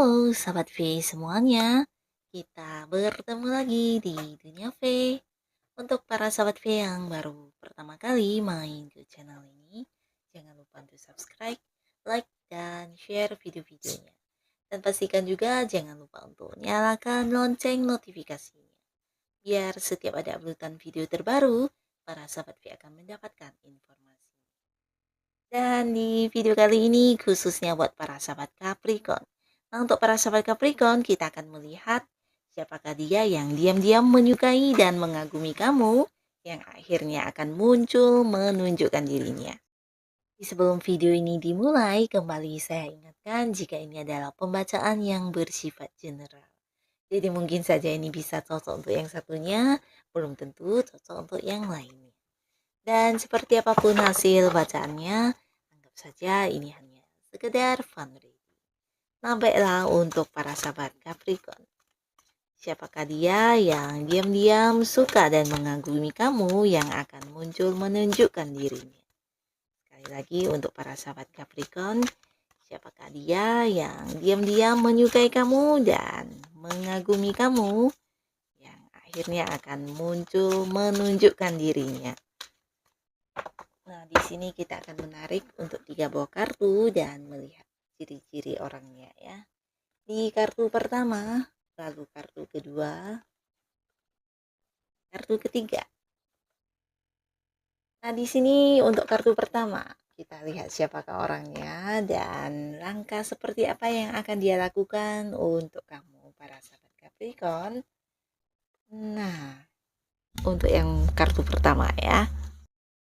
Halo Sahabat V semuanya, kita bertemu lagi di Dunia V. Untuk para Sahabat V yang baru pertama kali main ke channel ini, jangan lupa untuk subscribe, like, dan share video-videonya. Dan pastikan juga jangan lupa untuk nyalakan lonceng notifikasinya. Biar setiap ada uploadan video terbaru, para Sahabat V akan mendapatkan informasi. Dan di video kali ini khususnya buat para sahabat Capricorn. Nah, untuk para sahabat Capricorn, kita akan melihat siapakah dia yang diam-diam menyukai dan mengagumi kamu, yang akhirnya akan muncul menunjukkan dirinya. Sebelum video ini dimulai, kembali saya ingatkan jika ini adalah pembacaan yang bersifat general. Jadi mungkin saja ini bisa cocok untuk yang satunya, belum tentu cocok untuk yang lainnya. Dan seperti apapun hasil bacaannya, anggap saja ini hanya sekedar fun reading. Nah, baiklah untuk para sahabat Capricorn. Siapakah dia yang diam-diam suka dan mengagumi kamu yang akan muncul menunjukkan dirinya? Sekali lagi untuk para sahabat Capricorn, siapakah dia yang diam-diam menyukai kamu dan mengagumi kamu yang akhirnya akan muncul menunjukkan dirinya? Nah, di sini kita akan menarik untuk 3 buah kartu dan melihat ciri-ciri orangnya ya. Di kartu pertama, lalu kartu kedua, kartu ketiga. Nah, di sini untuk kartu pertama, kita lihat siapakah orangnya dan langkah seperti apa yang akan dia lakukan untuk kamu para sahabat Capricorn. Nah, untuk yang kartu pertama ya.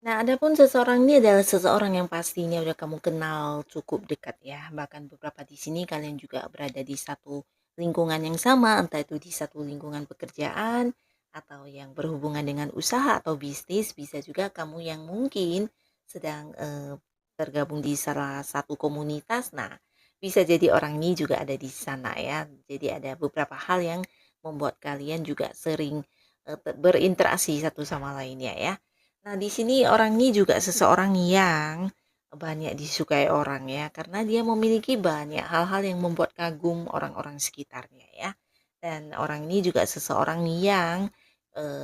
Nah, adapun seseorang ini adalah seseorang yang pastinya udah kamu kenal cukup dekat ya. Bahkan beberapa di sini kalian juga berada di satu lingkungan yang sama, entah itu di satu lingkungan pekerjaan atau yang berhubungan dengan usaha atau bisnis. Bisa juga kamu yang mungkin sedang tergabung di salah satu komunitas. Nah, bisa jadi orang ini juga ada di sana ya. Jadi ada beberapa hal yang membuat kalian juga sering berinteraksi satu sama lainnya ya. Nah, di sini orang ini juga seseorang yang banyak disukai orang ya, karena dia memiliki banyak hal-hal yang membuat kagum orang-orang sekitarnya ya. Dan orang ini juga seseorang yang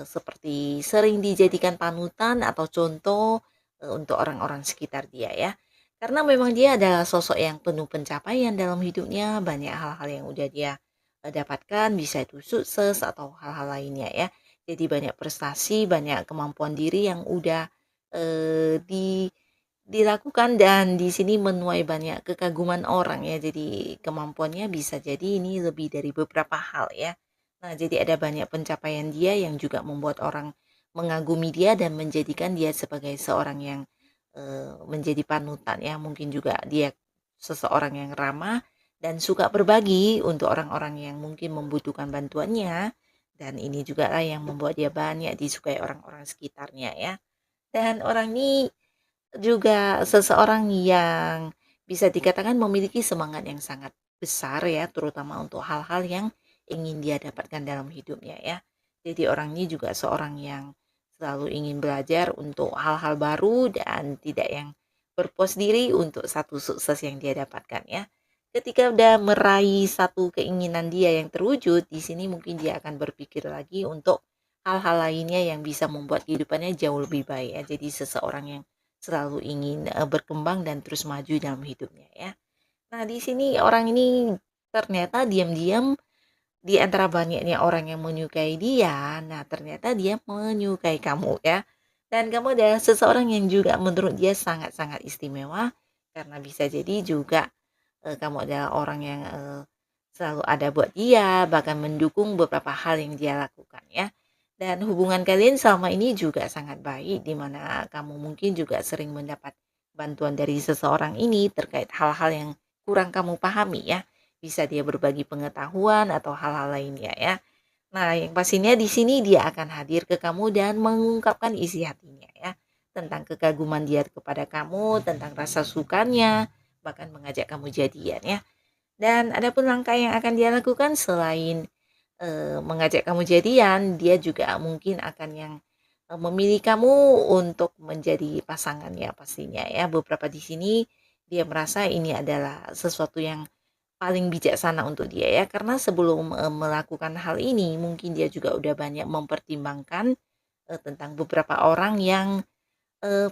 seperti sering dijadikan panutan atau contoh untuk orang-orang sekitar dia ya. Karena memang dia adalah sosok yang penuh pencapaian dalam hidupnya, banyak hal-hal yang udah dia dapatkan, bisa itu sukses atau hal-hal lainnya ya. Jadi banyak prestasi, banyak kemampuan diri yang udah, dilakukan dan di sini menuai banyak kekaguman orang ya. Jadi kemampuannya bisa jadi ini lebih dari beberapa hal ya. Nah, jadi ada banyak pencapaian dia yang juga membuat orang mengagumi dia dan menjadikan dia sebagai seorang yang, menjadi panutan ya. Mungkin juga dia seseorang yang ramah dan suka berbagi untuk orang-orang yang mungkin membutuhkan bantuannya. Dan ini juga lah yang membuat dia banyak disukai orang-orang sekitarnya ya. Dan orang ini juga seseorang yang bisa dikatakan memiliki semangat yang sangat besar ya, terutama untuk hal-hal yang ingin dia dapatkan dalam hidupnya ya. Jadi orang ini juga seorang yang selalu ingin belajar untuk hal-hal baru dan tidak yang berpuas diri untuk satu sukses yang dia dapatkan ya. Ketika udah meraih satu keinginan dia yang terwujud, di sini mungkin dia akan berpikir lagi untuk hal-hal lainnya yang bisa membuat kehidupannya jauh lebih baik ya. Jadi seseorang yang selalu ingin berkembang dan terus maju dalam hidupnya ya. Nah, di sini orang ini ternyata diam-diam di antara banyaknya orang yang menyukai dia, nah ternyata dia menyukai kamu ya. Dan kamu adalah seseorang yang juga menurut dia sangat-sangat istimewa karena bisa jadi juga kamu adalah orang yang selalu ada buat dia, bahkan mendukung beberapa hal yang dia lakukan ya. Dan hubungan kalian selama ini juga sangat baik, di mana kamu mungkin juga sering mendapat bantuan dari seseorang ini terkait hal-hal yang kurang kamu pahami ya. Bisa dia berbagi pengetahuan atau hal-hal lainnya ya. Nah, yang pastinya di sini dia akan hadir ke kamu dan mengungkapkan isi hatinya ya. Tentang kekaguman dia kepada kamu, tentang rasa sukanya, bahkan mengajak kamu jadian ya. Dan adapun langkah yang akan dia lakukan selain mengajak kamu jadian, dia juga mungkin akan yang memilih kamu untuk menjadi pasangannya pastinya ya. Beberapa di sini dia merasa ini adalah sesuatu yang paling bijaksana untuk dia ya, karena sebelum, melakukan hal ini mungkin dia juga udah banyak mempertimbangkan, tentang beberapa orang yang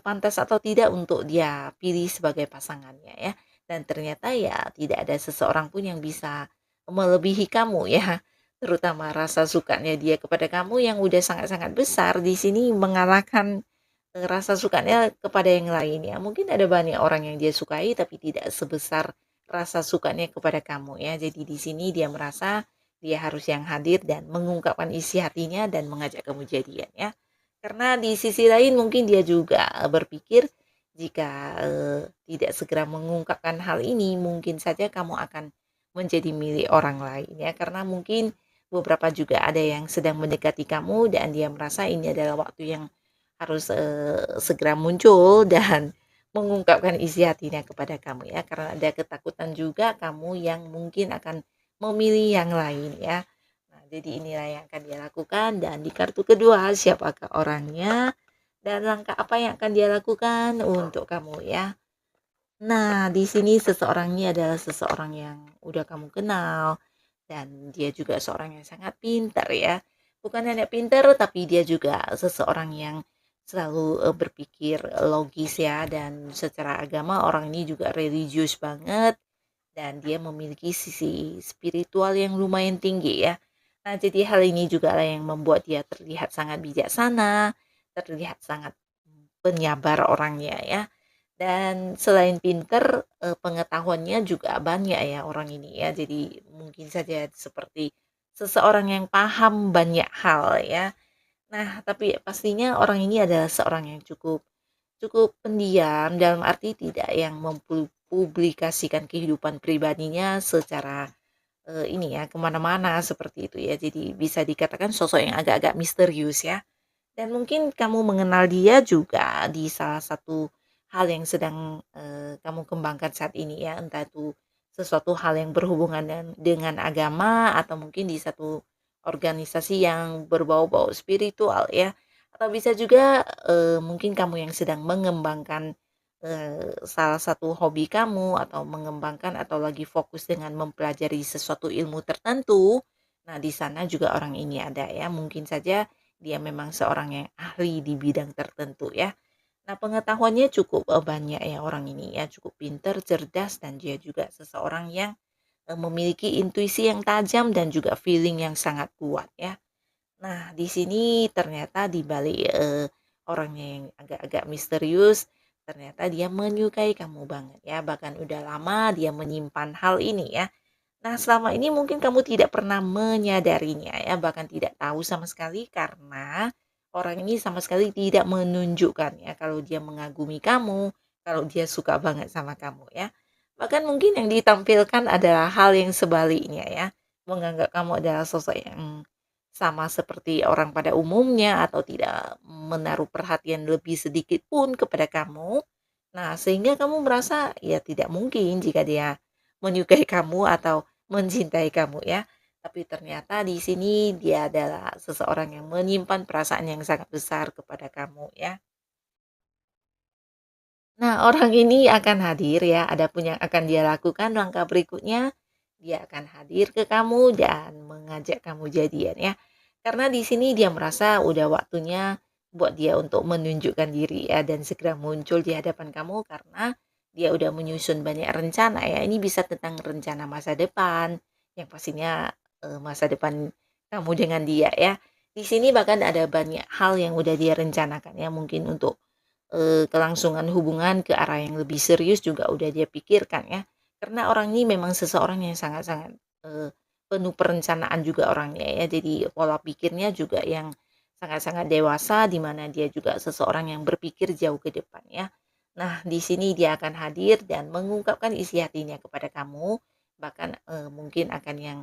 pantas atau tidak untuk dia pilih sebagai pasangannya ya. Dan ternyata ya tidak ada seseorang pun yang bisa melebihi kamu ya, terutama rasa sukanya dia kepada kamu yang udah sangat-sangat besar di sini mengalahkan, rasa sukanya kepada yang lain ya. Mungkin ada banyak orang yang dia sukai tapi tidak sebesar rasa sukanya kepada kamu ya. Jadi di sini dia merasa dia harus yang hadir dan mengungkapkan isi hatinya dan mengajak kamu jadian ya. Karena di sisi lain mungkin dia juga, berpikir jika, tidak segera mengungkapkan hal ini, mungkin saja kamu akan menjadi milik orang lain ya. Karena mungkin beberapa juga ada yang sedang mendekati kamu dan dia merasa ini adalah waktu yang harus, segera muncul dan mengungkapkan isi hatinya kepada kamu ya. Karena ada ketakutan juga kamu yang mungkin akan memilih yang lain ya. Nah, jadi inilah yang akan dia lakukan dan di kartu kedua siapakah orangnya dan langkah apa yang akan dia lakukan untuk kamu ya. Nah, di sini seseorang ini adalah seseorang yang udah kamu kenal dan dia juga seorang yang sangat pintar ya. Bukan hanya pintar tapi dia juga seseorang yang selalu berpikir logis ya dan secara agama orang ini juga religius banget dan dia memiliki sisi spiritual yang lumayan tinggi ya. Nah, jadi hal ini juga lah yang membuat dia terlihat sangat bijaksana, terlihat sangat penyabar orangnya ya. Dan selain pinter, pengetahuannya juga banyak ya orang ini ya. Jadi mungkin saja seperti seseorang yang paham banyak hal ya. Nah, tapi pastinya orang ini adalah seorang yang cukup cukup pendiam dalam arti tidak yang mempublikasikan kehidupan pribadinya secara, ini ya, kemana mana seperti itu ya. Jadi bisa dikatakan sosok yang agak-agak misterius ya. Dan mungkin kamu mengenal dia juga di salah satu hal yang sedang, kamu kembangkan saat ini ya, entah itu sesuatu hal yang berhubungan dengan agama atau mungkin di satu organisasi yang berbau-bau spiritual ya, atau bisa juga, mungkin kamu yang sedang mengembangkan, salah satu hobi kamu atau mengembangkan atau lagi fokus dengan mempelajari sesuatu ilmu tertentu. Nah, di sana juga orang ini ada ya, mungkin saja dia memang seorang yang ahli di bidang tertentu ya. Nah, pengetahuannya cukup, banyak ya orang ini ya, cukup pinter, cerdas, dan dia juga seseorang yang, memiliki intuisi yang tajam dan juga feeling yang sangat kuat ya. Nah, di sini ternyata di balik, orangnya yang agak-agak misterius, ternyata dia menyukai kamu banget ya, bahkan udah lama dia menyimpan hal ini ya. Nah, selama ini mungkin kamu tidak pernah menyadarinya ya, bahkan tidak tahu sama sekali karena orang ini sama sekali tidak menunjukkan ya kalau dia mengagumi kamu, kalau dia suka banget sama kamu ya. Bahkan mungkin yang ditampilkan adalah hal yang sebaliknya ya, menganggap kamu adalah sosok yang sama seperti orang pada umumnya atau tidak menaruh perhatian lebih sedikit pun kepada kamu. Nah, sehingga kamu merasa ya tidak mungkin jika dia menyukai kamu atau mencintai kamu ya. Tapi ternyata di sini dia adalah seseorang yang menyimpan perasaan yang sangat besar kepada kamu ya. Nah, orang ini akan hadir ya, adapun yang akan dia lakukan langkah berikutnya, dia akan hadir ke kamu dan mengajak kamu jadian ya. Karena di sini dia merasa udah waktunya buat dia untuk menunjukkan diri ya dan segera muncul di hadapan kamu karena dia udah menyusun banyak rencana ya. Ini bisa tentang rencana masa depan, yang pastinya masa depan kamu dengan dia ya. Di sini bahkan ada banyak hal yang udah dia rencanakan ya, mungkin untuk kelangsungan hubungan ke arah yang lebih serius juga udah dia pikirkan ya. Karena orang ini memang seseorang yang sangat-sangat, penuh perencanaan juga orangnya ya. Jadi pola pikirnya juga yang sangat-sangat dewasa, di mana dia juga seseorang yang berpikir jauh ke depan ya. Nah, di sini dia akan hadir dan mengungkapkan isi hatinya kepada kamu, bahkan, mungkin akan yang,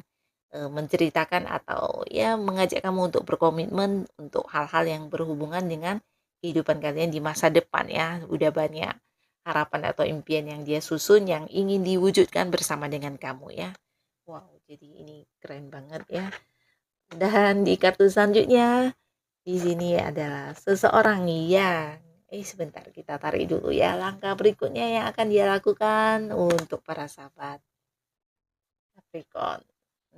menceritakan atau ya mengajak kamu untuk berkomitmen untuk hal-hal yang berhubungan dengan kehidupan kalian di masa depan ya. Udah banyak harapan atau impian yang dia susun yang ingin diwujudkan bersama dengan kamu ya. Wow, jadi ini keren banget ya. Dan di kartu selanjutnya, di sini adalah seseorang yang sebentar kita tarik dulu ya langkah berikutnya yang akan dia lakukan untuk para sahabat. Capricorn.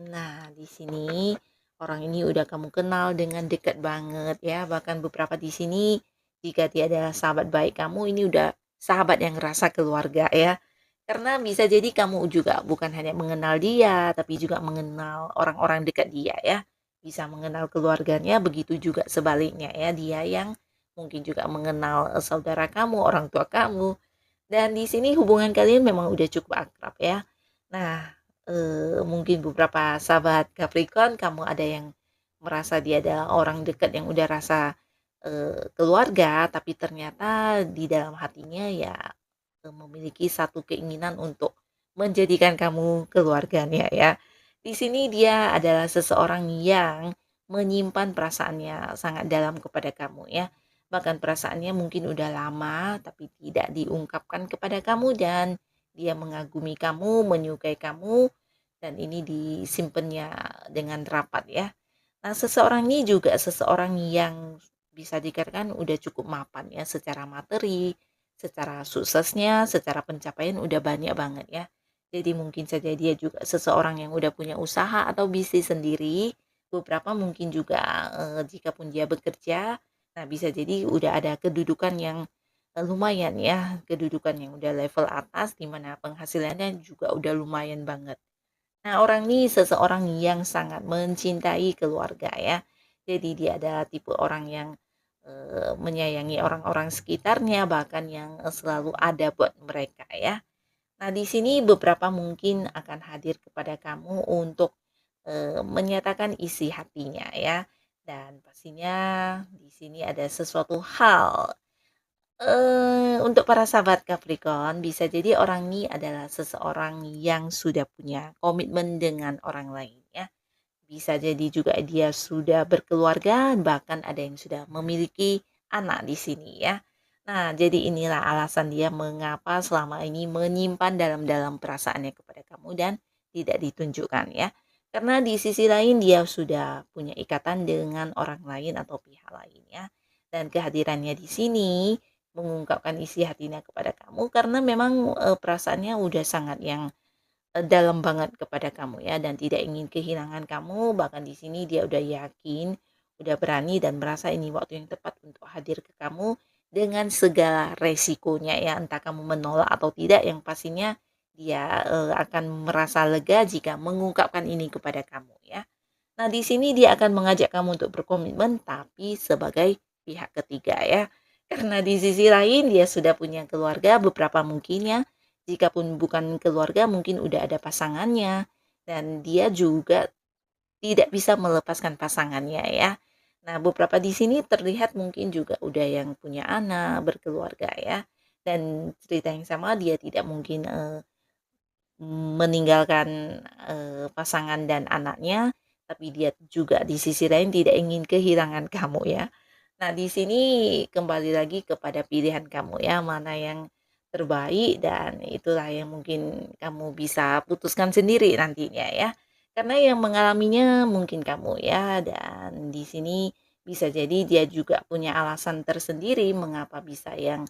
Nah, di sini orang ini udah kamu kenal dengan dekat banget ya. Bahkan beberapa di sini jika dia adalah sahabat baik kamu, ini udah sahabat yang ngerasa keluarga ya. Karena bisa jadi kamu juga bukan hanya mengenal dia, tapi juga mengenal orang-orang dekat dia ya. Bisa mengenal keluarganya, begitu juga sebaliknya ya. Dia yang mungkin juga mengenal saudara kamu, orang tua kamu. Dan di sini hubungan kalian memang udah cukup akrab ya. Nah, mungkin beberapa sahabat Capricorn kamu ada yang merasa dia adalah orang dekat yang udah rasa, keluarga, tapi ternyata di dalam hatinya ya, memiliki satu keinginan untuk menjadikan kamu keluarganya ya. Di sini dia adalah seseorang yang menyimpan perasaannya sangat dalam kepada kamu ya. Bahkan perasaannya mungkin udah lama tapi tidak diungkapkan kepada kamu dan dia mengagumi kamu, menyukai kamu dan ini disimpannya dengan rapat ya. Nah, seseorang ini juga seseorang yang bisa dikatakan udah cukup mapan ya secara materi, secara suksesnya, secara pencapaian udah banyak banget ya. Jadi mungkin saja dia juga seseorang yang udah punya usaha atau bisnis sendiri. Beberapa mungkin juga jika pun dia bekerja, nah bisa jadi udah ada kedudukan yang lumayan ya, kedudukan yang udah level atas di mana penghasilannya juga udah lumayan banget. Nah, orang ini seseorang yang sangat mencintai keluarga ya. Jadi dia adalah tipe orang yang menyayangi orang-orang sekitarnya, bahkan yang selalu ada buat mereka ya. Nah, di sini beberapa mungkin akan hadir kepada kamu untuk menyatakan isi hatinya ya. Dan pastinya di sini ada sesuatu hal. Untuk para sahabat Capricorn, bisa jadi orang ini adalah seseorang yang sudah punya komitmen dengan orang lain ya. Bisa jadi juga dia sudah berkeluarga, bahkan ada yang sudah memiliki anak di sini ya. Nah, jadi inilah alasan dia mengapa selama ini menyimpan dalam-dalam perasaannya kepada kamu dan tidak ditunjukkan ya. Karena di sisi lain dia sudah punya ikatan dengan orang lain atau pihak lain ya. Dan kehadirannya di sini mengungkapkan isi hatinya kepada kamu karena memang perasaannya udah sangat yang dalam banget kepada kamu ya dan tidak ingin kehilangan kamu, bahkan di sini dia udah yakin, udah berani dan merasa ini waktu yang tepat untuk hadir ke kamu dengan segala resikonya ya, entah kamu menolak atau tidak, yang pastinya dia, akan merasa lega jika mengungkapkan ini kepada kamu ya. Nah, di sini dia akan mengajak kamu untuk berkomitmen tapi sebagai pihak ketiga ya. Karena di sisi lain dia sudah punya keluarga, beberapa mungkin ya, jikapun bukan keluarga mungkin udah ada pasangannya dan dia juga tidak bisa melepaskan pasangannya ya. Nah, beberapa di sini terlihat mungkin juga udah yang punya anak, berkeluarga ya. Dan cerita yang sama dia tidak mungkin meninggalkan, pasangan dan anaknya, tapi dia juga di sisi lain tidak ingin kehilangan kamu ya. Nah, di sini kembali lagi kepada pilihan kamu ya, mana yang terbaik dan itulah yang mungkin kamu bisa putuskan sendiri nantinya ya. Karena yang mengalaminya mungkin kamu ya, dan di sini bisa jadi dia juga punya alasan tersendiri mengapa bisa yang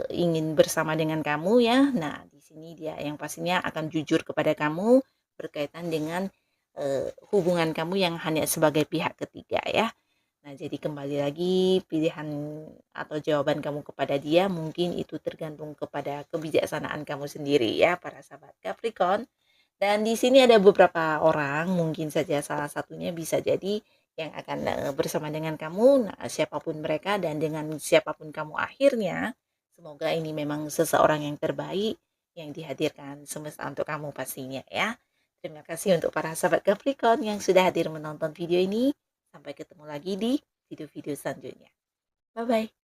ingin bersama dengan kamu ya. Nah, di sini dia yang pastinya akan jujur kepada kamu berkaitan dengan, hubungan kamu yang hanya sebagai pihak ketiga ya. Nah, jadi kembali lagi pilihan atau jawaban kamu kepada dia mungkin itu tergantung kepada kebijaksanaan kamu sendiri ya, para sahabat Capricorn. Dan di sini ada beberapa orang, mungkin saja salah satunya bisa jadi yang akan, bersama dengan kamu. Nah, siapapun mereka dan dengan siapapun kamu akhirnya, semoga ini memang seseorang yang terbaik yang dihadirkan semesta untuk kamu pastinya ya. Terima kasih untuk para sahabat Capricorn yang sudah hadir menonton video ini. Sampai ketemu lagi di video-video selanjutnya. Bye-bye.